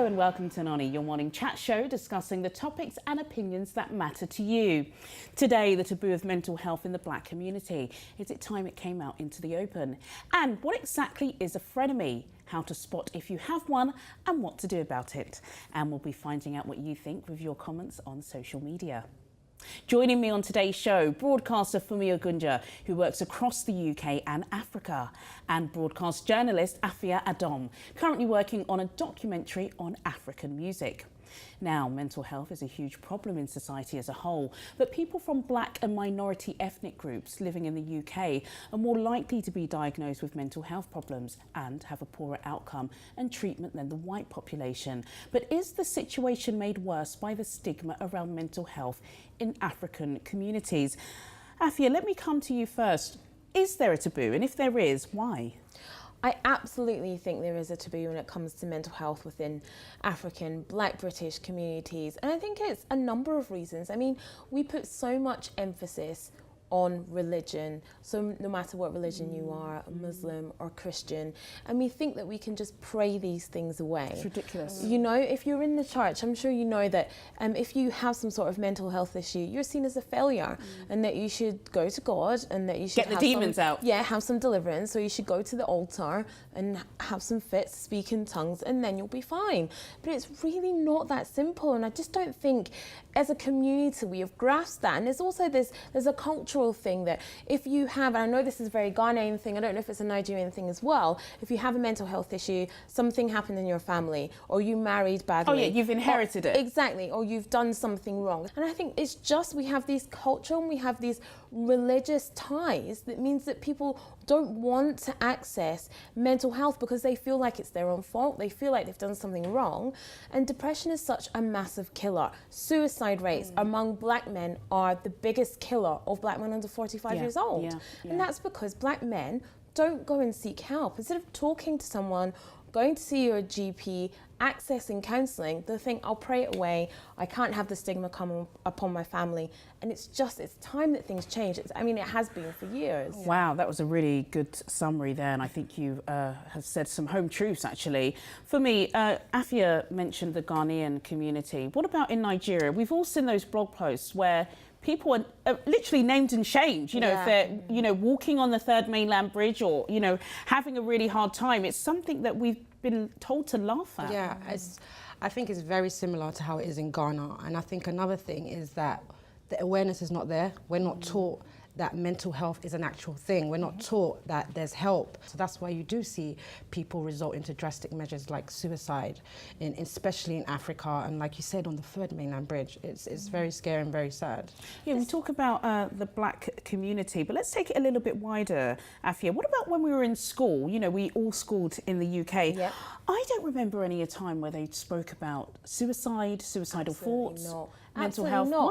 and welcome to Noni, your morning chat show discussing the topics and opinions that matter to you. Today, the taboo of mental health in the black community. Is it time it came out into the open? And what exactly is a frenemy? How to spot if you have one and what to do about it. And we'll be finding out what you think with your comments on social media. Joining me on today's show, broadcaster Funmi Ogunja, who works across the UK and Africa, and broadcast journalist Afua Adom, currently working on a documentary on African music. Now, mental health is a huge problem in society as a whole, but people from black and minority ethnic groups living in the UK are more likely to be diagnosed with mental health problems and have a poorer outcome and treatment than the white population. But is the situation made worse by the stigma around mental health in African communities? Afua, let me come to you first. Is there a taboo? And if there is, why? I absolutely think there is a taboo when it comes to mental health within African, Black British communities. And I think it's a number of reasons. I mean, we put so much emphasis on religion. So no matter what religion you are, Muslim or Christian, and we think that we can just pray these things away. It's ridiculous. You know, if you're in the church, I'm sure you know that if you have some sort of mental health issue, you're seen as a failure and that you should go to God and that you should get the demons out. Yeah, have some deliverance. So you should go to the altar and have some fits, speak in tongues, and then you'll be fine. But it's really not that simple. And I just don't think as a community we have grasped that. And there's also there's a cultural thing that if you have, and I know this is a very Ghanaian thing, I don't know if it's a Nigerian thing as well, if you have a mental health issue, something happened in your family, or you married badly. Oh yeah, you've inherited it. Exactly, or you've done something wrong. And I think it's just, we have these cultural and we have these religious ties that means that people don't want to access mental health because they feel like it's their own fault, they feel like they've done something wrong. And depression is such a massive killer. Suicide rates among black men are the biggest killer of black men under 45 years old. And that's because black men don't go and seek help. Instead of talking to someone, going to see your GP, accessing counselling, they think, I'll pray it away, I can't have the stigma come upon my family. And it's time that things change. I mean, it has been for years. Wow, that was a really good summary there, and I think you have said some home truths, actually. For me, Afua mentioned the Ghanaian community. What about in Nigeria? We've all seen those blog posts where people are literally named and shamed, you know, if they're, walking on the third mainland bridge or, having a really hard time. It's something that we've been told to laugh at. Yeah, I think it's very similar to how it is in Ghana. And I think another thing is that the awareness is not there. We're not taught that mental health is an actual thing. We're not taught that there's help. So that's why you do see people resort into drastic measures like suicide, especially in Africa. And like you said, on the third mainland bridge, it's very scary and very sad. Yeah, we talk about the black community, but let's take it a little bit wider, Afua. What about when we were in school? You know, we all schooled in the UK. Yep. I don't remember any time where they spoke about suicide, suicidal thoughts. Not. Mental Absolutely health. not.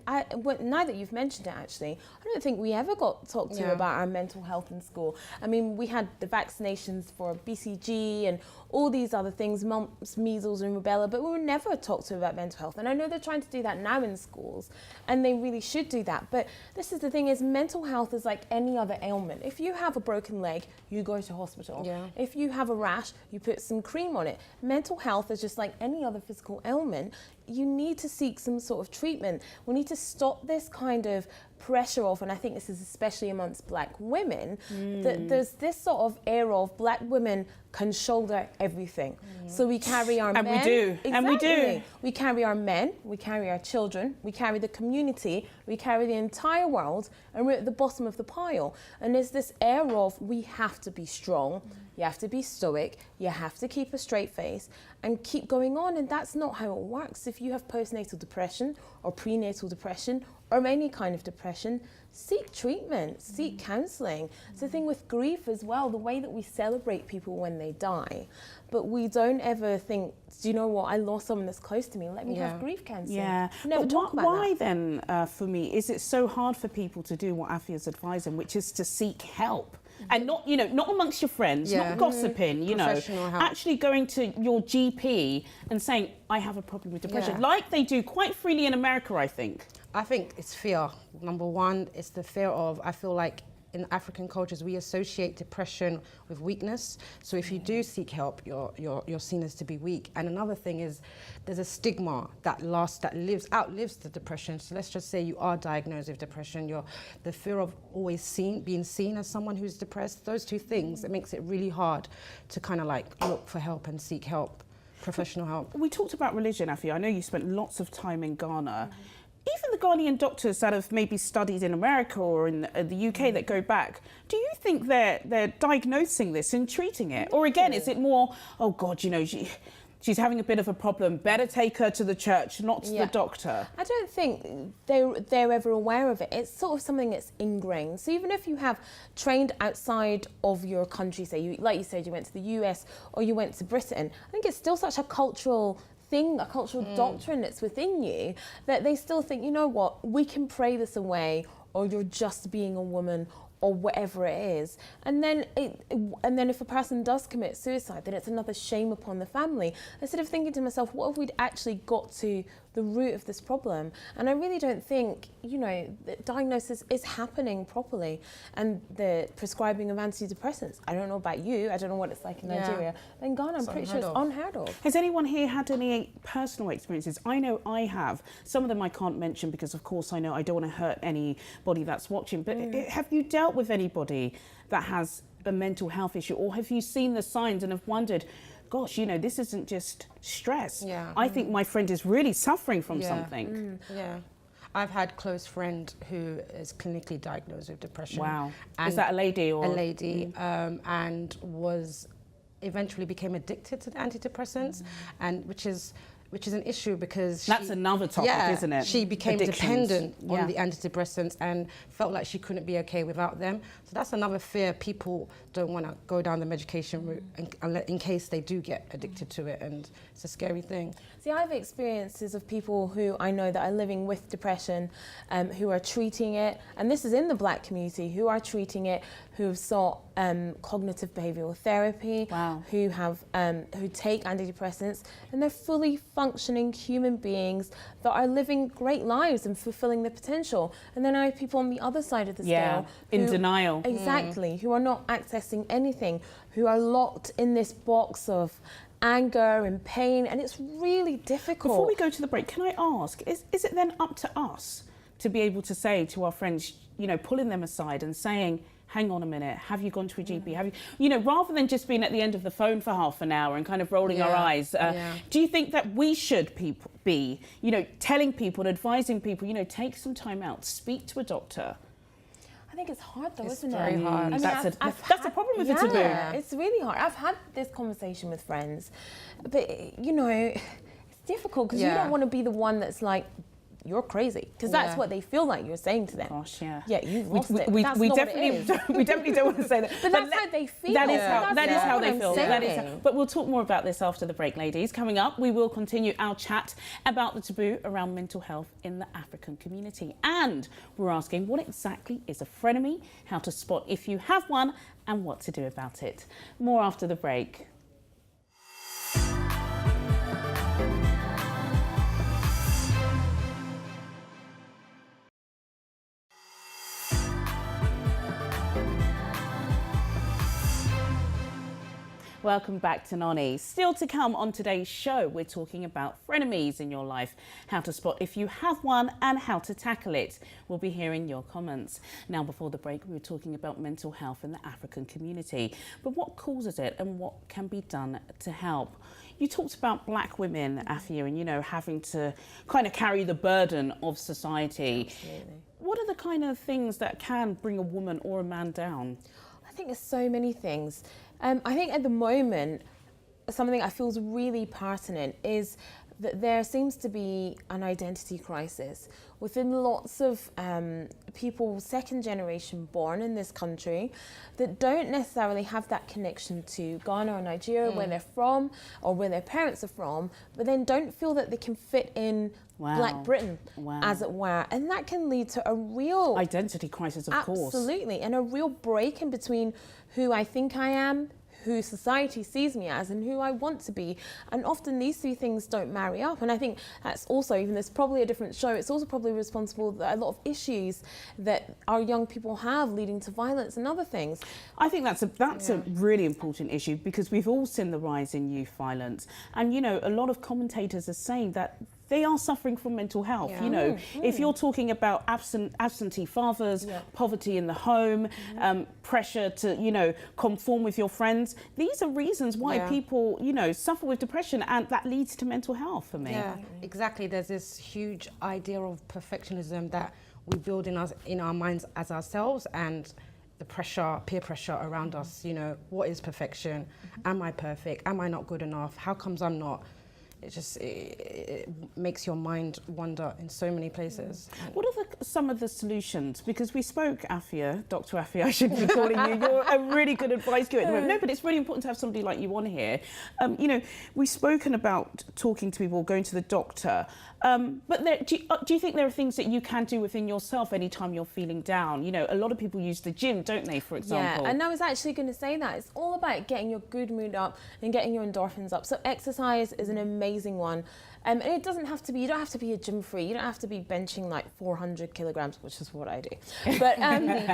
Why not? Well, now that you've mentioned it, actually, I don't think we ever got talked to about our mental health in school. I mean, we had the vaccinations for BCG and all these other things, mumps, measles and rubella, but we were never talked to about mental health. And I know they're trying to do that now in schools, and they really should do that. But this is the thing, is mental health is like any other ailment. If you have a broken leg, you go to hospital. Yeah. If you have a rash, you put some cream on it. Mental health is just like any other physical ailment. You need to seek some sort of treatment. We need to stop this kind of pressure off, and I think this is especially amongst black women, that there's this sort of air of black women can shoulder everything. So we carry our men. And we do. Exactly. And we do. We carry our men, we carry our children, we carry the community, we carry the entire world, and we're at the bottom of the pile. And there's this air of we have to be strong, you have to be stoic, you have to keep a straight face and keep going on, and that's not how it works. If you have postnatal depression or prenatal depression or any kind of depression, seek treatment, seek counselling. It's the thing with grief as well, the way that we celebrate people when they die, but we don't ever think, do you know what, I lost someone that's close to me, let me have grief counselling. Yeah, never but talk about why that. then, for me, is it so hard for people to do what Afia's advising, which is to seek help? And not, not amongst your friends, not gossiping, Professional help. actually going to your GP and saying, I have a problem with depression, like they do quite freely in America, I think. I think it's fear. Number one, it's the fear of, I feel like in African cultures, we associate depression with weakness. So if you do seek help, you're seen as to be weak. And another thing is, there's a stigma that outlives the depression. So let's just say you are diagnosed with depression. The fear of always being seen as someone who's depressed. Those two things, it makes it really hard to kind of like look for help and seek help, professional help. We talked about religion, Afua. I know you spent lots of time in Ghana. Even the Ghanaian doctors that have maybe studied in America or in the UK that go back, do you think they're diagnosing this and treating it? Or again, is it more, oh God, you know, she's having a bit of a problem, better take her to the church, not to the doctor? I don't think they're ever aware of it. It's sort of something that's ingrained. So even if you have trained outside of your country, say, like you said, you went to the US or you went to Britain, I think it's still such a cultural thing, a cultural doctrine that's within you, that they still think, you know what, we can pray this away, or you're just being a woman, or whatever it is. And then if a person does commit suicide, then it's another shame upon the family. Instead of thinking to myself, what if we'd actually got to the root of this problem? And I really don't think, you know, the diagnosis is happening properly, and the prescribing of antidepressants, I don't know about you, I don't know what it's like in Nigeria. In Ghana, I'm pretty sure it's unheard of. Has anyone here had any personal experiences? I know I have. Some of them I can't mention because, of course, I know I don't want to hurt anybody that's watching. But have you dealt with anybody that has a mental health issue, or have you seen the signs and have wondered, gosh, you know, this isn't just stress. I think my friend is really suffering from something. I've had close friend who is clinically diagnosed with depression. Wow. Is that a lady or? A lady, and eventually became addicted to the antidepressants, and which is an issue because that's another topic, isn't it? She became dependent on the antidepressants and felt like she couldn't be okay without them. So that's another fear. People don't want to go down the medication route in case they do get addicted to it, and it's a scary thing. See, I have experiences of people who I know that are living with depression, who are treating it, and this is in the Black community, who are treating it, who have sought cognitive behavioural therapy, who take antidepressants, and they're fully functioning human beings that are living great lives and fulfilling their potential. And then I have people on the other side of the scale in denial. Exactly, who are not accessing anything, who are locked in this box of anger and pain, and it's really difficult. Before we go to the break, can I ask, is it then up to us to be able to say to our friends, you know, pulling them aside and saying, hang on a minute, have you gone to a GP? Have you know, rather than just being at the end of the phone for half an hour and kind of rolling our eyes, do you think that we should be, you know, telling people and advising people, you know, take some time out, speak to a doctor? I think it's hard though, isn't it? It's very hard. I mean, that's the problem with the taboo. It's really hard. I've had this conversation with friends, but you know, it's difficult because you don't want to be the one that's like, you're crazy, because that's what they feel like you're saying to them. Gosh, yeah. Yeah, you've lost it. We definitely don't want to say that. But that's how they feel. That is how they feel. That is but we'll talk more about this after the break, ladies. Coming up, we will continue our chat about the taboo around mental health in the African community. And we're asking, what exactly is a frenemy, how to spot if you have one, and what to do about it. More after the break. Welcome back to Noni. Still to come on today's show, we're talking about frenemies in your life, how to spot if you have one and how to tackle it. We'll be hearing your comments. Now, before the break, we were talking about mental health in the African community, but what causes it and what can be done to help? You talked about Black women, Afua, and, you know, having to kind of carry the burden of society. Absolutely. What are the kind of things that can bring a woman or a man down? I think there's so many things. I think at the moment, something I feel is really pertinent is that there seems to be an identity crisis within lots of people, second generation born in this country, that don't necessarily have that connection to Ghana or Nigeria, where they're from or where their parents are from, but then don't feel that they can fit in Black Britain, as it were. And that can lead to a real identity crisis, of course. Absolutely, and a real break in between who I think I am, who society sees me as and who I want to be. And often these two things don't marry up. And I think that's also, even there's probably a different show, it's also probably responsible that a lot of issues that our young people have leading to violence and other things. I think that's a really important issue, because we've all seen the rise in youth violence. And, you know, a lot of commentators are saying that they are suffering from mental health. You know, if you're talking about absentee fathers, poverty in the home, pressure to, you know, conform with your friends, these are reasons why people, you know, suffer with depression, and that leads to mental health for me. Yeah, exactly. There's this huge idea of perfectionism that we build in our minds as ourselves, and the pressure, peer pressure around us. You know, what is perfection? Am I perfect? Am I not good enough? How comes I'm not? It makes your mind wander in so many places. What are some of the solutions? Because we spoke, Afua, Dr. Afua, I should be calling you. You're a really good advice giver at the moment. No, but it's really important to have somebody like you on here. You know, we've spoken about talking to people, going to the doctor. But do you think there are things that you can do within yourself anytime you're feeling down? You know, a lot of people use the gym, don't they, for example? Yeah, and I was actually going to say that. It's all about getting your good mood up and getting your endorphins up. So exercise is an amazing one. And it doesn't have to be, you don't have to be a gym freak. You don't have to be benching like 400 kilograms, which is what I do. But,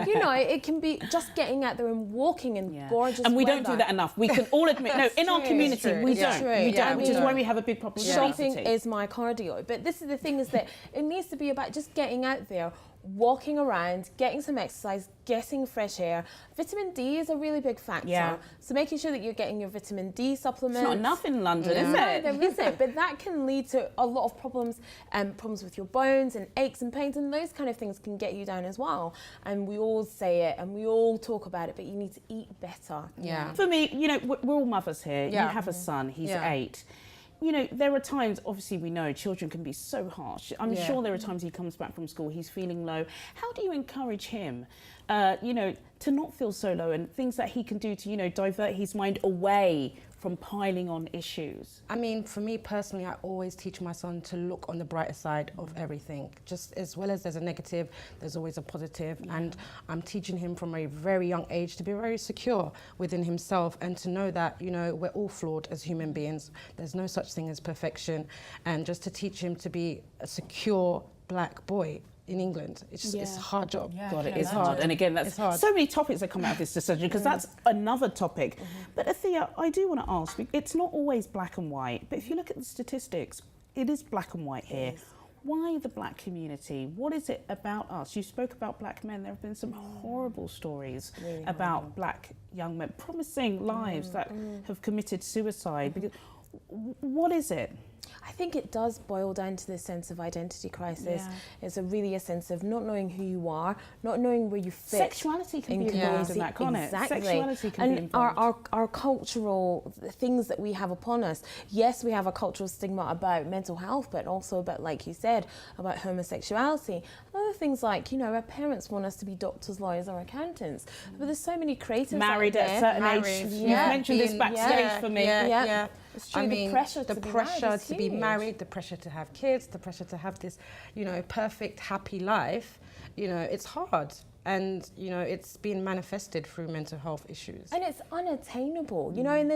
you know, it can be just getting out there and walking in gorgeous And we weather. don't do that enough. We can all admit, no, in our community, we don't. We don't, which is why we have a big problem with shopping obesity. is my cardio. But this is the thing, is that it needs to be about just getting out there, walking around, getting some exercise, getting fresh air. Vitamin D is a really big factor. Yeah. So making sure that you're getting your vitamin D supplements. It's not enough in London, is No, it? there isn't. But that can lead to a lot of problems, problems with your bones and aches and pains, and those kind of things can get you down as well. And we all say it and we all talk about it, but you need to eat better. Yeah. For me, you know, we're all mothers here. You have a son, he's 8. You know, there are times, obviously we know children can be so harsh. I'm sure there are times he comes back from school, he's feeling low. How do you encourage him, you know, to not feel so low, and things that he can do to, you know, divert his mind away from piling on issues? I mean, for me personally, I always teach my son to look on the brighter side of everything. Just as well as there's a negative, there's always a positive. And I'm teaching him from a very young age to be very secure within himself, and to know that, you know, we're all flawed as human beings. There's no such thing as perfection. And just to teach him to be a secure black boy in England. It's just it's a hard job. God, it is hard. And again, that's so many topics that come out of this discussion, because that's another topic. But Afua, I do want to ask, it's not always black and white, but if you look at the statistics, it is black and white here. Why the black community? What is it about us? You spoke about black men. There have been some horrible stories about black young men, promising lives that have committed suicide. Because, what is it? I think it does boil down to this sense of identity crisis. It's really a sense of not knowing who you are, not knowing where you fit. Sexuality can be involved in that, can't it? Sexuality can be involved. Our cultural things that we have upon us. Yes, we have a cultural stigma about mental health, but also about, like you said, about homosexuality. Other things like, you know, our parents want us to be doctors, lawyers, or accountants. But there's so many creatives married out at there. a certain age. You've mentioned this backstage for me. It's true. I mean, the pressure to be married, the pressure to have kids, the pressure to have this, you know, perfect, happy life, you know, it's hard. And, you know, it's been manifested through mental health issues. And it's unattainable, you know, and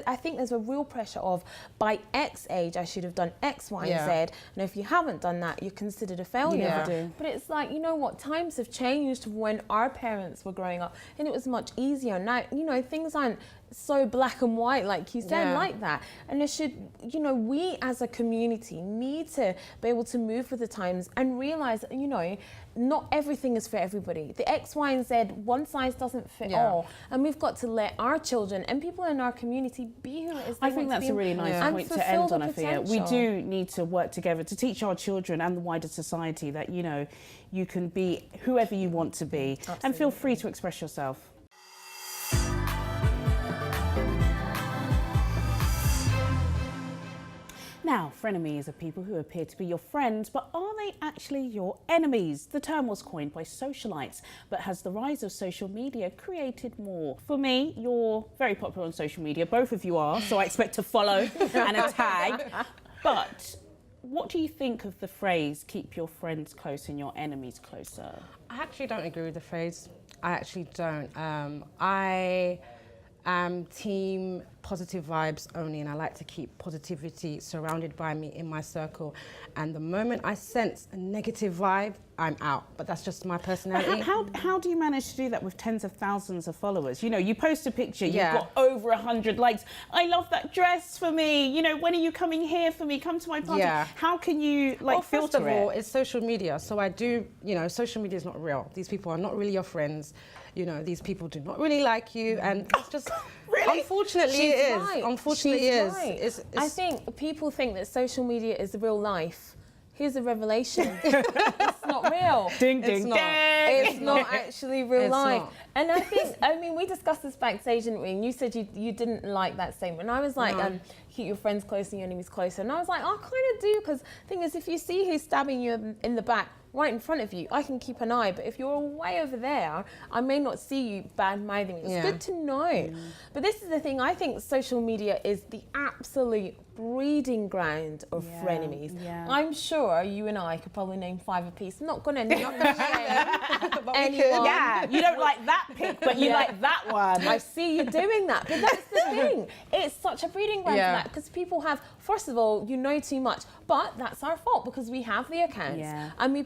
I think there's a real pressure of, by X age, I should have done X, Y, and Z. And if you haven't done that, you're considered a failure. But it's like, you know what, times have changed from when our parents were growing up, and it was much easier. Now, you know, things aren't so black and white, like you said, like that. And it should, you know, we as a community need to be able to move with the times and realize, you know, not everything is for everybody. The X, Y, and Z, one size doesn't fit all. And we've got to let our children and people in our community be who it is they I think want to that's be a really nice point to end on, Afua. We do need to work together to teach our children and the wider society that, you know, you can be whoever you want to be. And feel free to express yourself. Now, frenemies are people who appear to be your friends, but are they actually your enemies? The term was coined by socialites, but has the rise of social media created more? For me, you're very popular on social media. Both of you are, so I expect to follow and a tag. But what do you think of the phrase, keep your friends close and your enemies closer? I actually don't agree with the phrase. I actually don't. I'm team positive vibes only, and I like to keep positivity surrounded by me in my circle. And the moment I sense a negative vibe, I'm out. But that's just my personality. How do you manage to do that with tens of thousands of followers? You know, you post a picture, you've Yeah. got over 100 likes. I love that dress for me. You know, when are you coming here for me? Come to my party. Yeah. How can you Well, filter first of all, it? it's social media. So I do, you know, social media is not real. These people are not really your friends. You know, these people do not really like you. And it's just, Really? unfortunately She's it is. right. Unfortunately She's it is. right. It's I think people think that social media is the real life. Here's a revelation. It's not real. Ding, It's ding, not. ding. It's not actually real It's life. not. And I think, I mean, we discussed this backstage, didn't we? And you said you didn't like that statement. And I was like, No. keep your friends close and your enemies closer. And I was like, I kind of do, because the thing is, if you see who's stabbing you in the back, right in front of you, I can keep an eye. But if you're way over there, I may not see you bad-mouthing me. It's Yeah. good to know. But this is the thing, I think social media is the absolute breeding ground of Yeah, frenemies. yeah. I'm sure you and I could probably name 5 apiece. I'm not going to name But we anyone. Yeah, you don't like that pic, but you Yeah. like that one. I see you doing that, but that's the thing. It's such a breeding ground Yeah. for that, because people have, first of all, you know too much, but that's our fault because we have the accounts Yeah. and we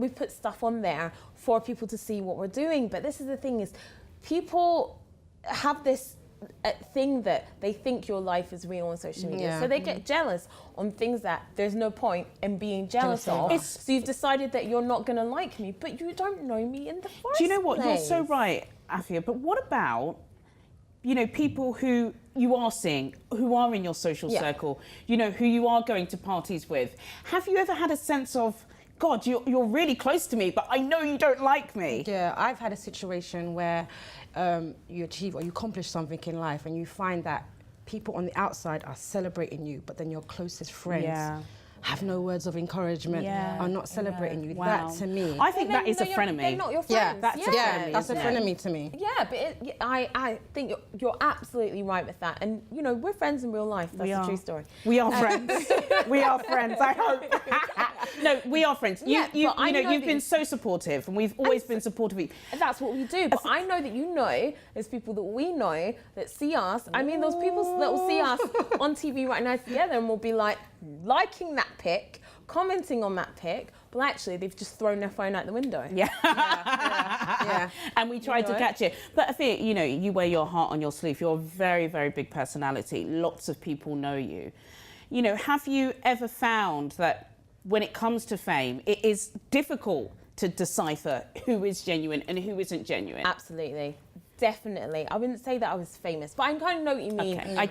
put stuff on there for people to see what we're doing. But this is the thing, is people have this thing that they think your life is real on social media, Yeah. so they get jealous on things that there's no point in being jealous Jealousy. of. So you've decided that you're not going to like me, but you don't know me in the first place. Do you know what? You're so right, Afua. But what about, you know, people who you are seeing, who are in your social Yeah. circle, you know, who you are going to parties with? Have you ever had a sense of, God, you're really close to me, but I know you don't like me? Yeah, I've had a situation where you achieve or you accomplish something in life and you find that people on the outside are celebrating you, but then your closest friends Yeah. have no words of encouragement, Yeah. are not celebrating you. Wow. That to me, I think that is a They're frenemy. not your yeah, friends. that's a frenemy, that's a isn't it? frenemy to me. Yeah, but I think you're absolutely right with that. And, you know, we're friends in real life. That's We a are. true story. We are friends. We are friends, I hope. No, we are friends. Yeah, You but I know you've that been you- so supportive, and we've always been supportive of you. That's what we do. But I know that you know, there's people that we know that see us. I mean, those people that will see us on TV right now together and will be like liking that pic, commenting on that pic, but actually they've just thrown their phone out the window. Yeah. Yeah. And we tried to know. catch it. But Afua, you know, you wear your heart on your sleeve. You're a very, very big personality. Lots of people know you. You know, have you ever found that when it comes to fame, it is difficult to decipher who is genuine and who isn't genuine? Absolutely. Definitely. I wouldn't say that I was famous, but I kind of know what you mean. Okay, I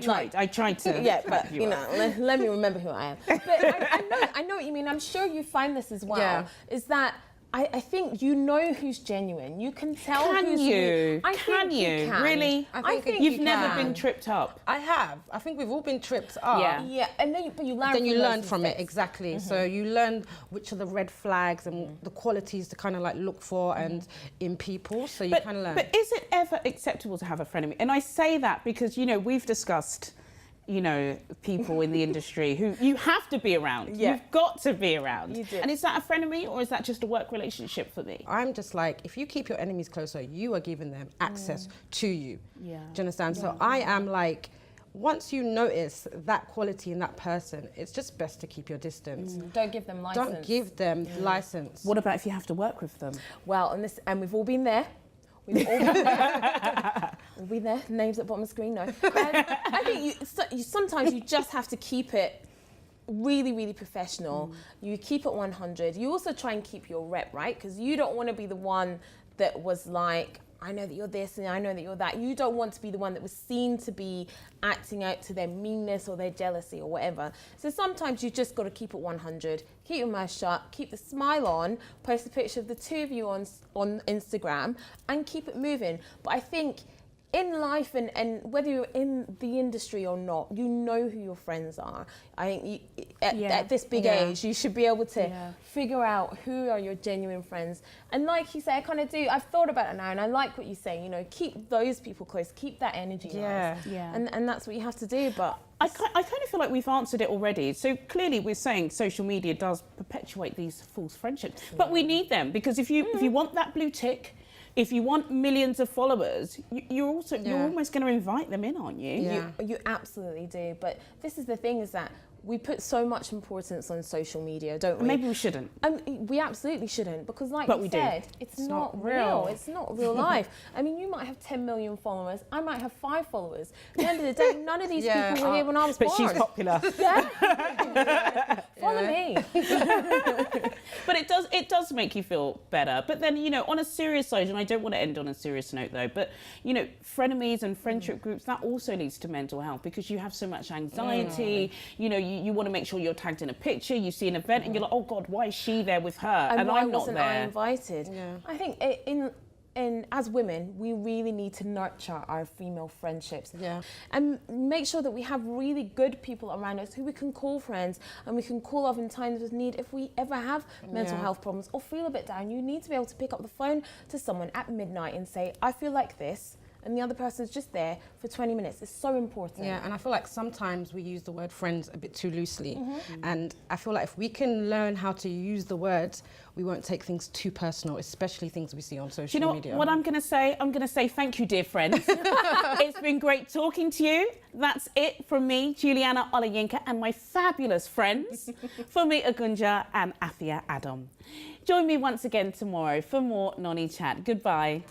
tried to. Yeah, but you you up. know, let me remember who I am. But I know what you mean. I'm sure you find this as well. Yeah. Is that I think you know who's genuine. You can tell Can who's you? I Can think you? can. Really? I think You've you never can. been tripped up. I have. I think we've all been tripped up. Yeah. Yeah, and then but you learn. Then you those learn from it, mistakes. exactly. So you learn which are the red flags and the qualities to kind of like look for and in people. So you kind of learn. But is it ever acceptable to have a frenemy? And I say that because, you know, we've discussed, you know, people in the industry who you have to be around. Yeah. You've got to be around. You do. And is that a frenemy or is that just a work relationship for me? I'm just like, if you keep your enemies closer, you are giving them access to you. Yeah. Do you understand? So I am like, once you notice that quality in that person, it's just best to keep your distance. Don't give them license. Don't give them license. What about if you have to work with them? Well, and we've all been there. We've all been there. We'll be there. Names at bottom of the screen. No. I think you sometimes you just have to keep it really, really professional. You keep it 100. You also try and keep your rep, right? Because you don't want to be the one that was like, I know that you're this and I know that you're that. You don't want to be the one that was seen to be acting out to their meanness or their jealousy or whatever. So sometimes you just got to keep it 100, keep your mouth shut, keep the smile on, post a picture of the two of you on Instagram and keep it moving. But I think in life and whether you're in the industry or not, you know who your friends are. I think at this big age, you should be able to figure out who are your genuine friends. And like you say, I kind of do. I've thought about it now, and I like what you say. You know, keep those people close, keep that energy nice. Yeah. And that's what you have to do. But I kind of feel like we've answered it already. So clearly we're saying social media does perpetuate these false friendships. But we need them because if you want that blue tick, if you want millions of followers, you're almost going to invite them in, aren't you? Yeah. You absolutely do. But this is the thing, is that we put so much importance on social media, don't we? Maybe we shouldn't. We absolutely shouldn't, because like But you we said, do. it's not real. It's not real life. I mean, you might have 10 million followers. I might have 5 followers. At the end of the day, none of these people were here when I was born. But she's popular. Follow me. But it does make you feel better. But then, you know, on a serious side, and I don't want to end on a serious note though, but, you know, frenemies and friendship groups, that also leads to mental health, because you have so much anxiety. You know, you want to make sure you're tagged in a picture, you see an event and you're like, oh God, why is she there with her? And why I'm not wasn't there. I invited? Yeah. I think as women, we really need to nurture our female friendships. Yeah. And make sure that we have really good people around us who we can call friends and we can call off in times of need. If we ever have mental health problems or feel a bit down, you need to be able to pick up the phone to someone at midnight and say, I feel like this. And the other person's just there for 20 minutes. It's so important. Yeah, and I feel like sometimes we use the word friends a bit too loosely. And I feel like if we can learn how to use the words, we won't take things too personal, especially things we see on social Do you know media. what I'm going to say? I'm going to say thank you, dear friends. It's been great talking to you. That's it from me, Juliana Olayinka, and my fabulous friends, Funmi, Ogunja and Afua Adom. Join me once again tomorrow for more Noni Chat. Goodbye.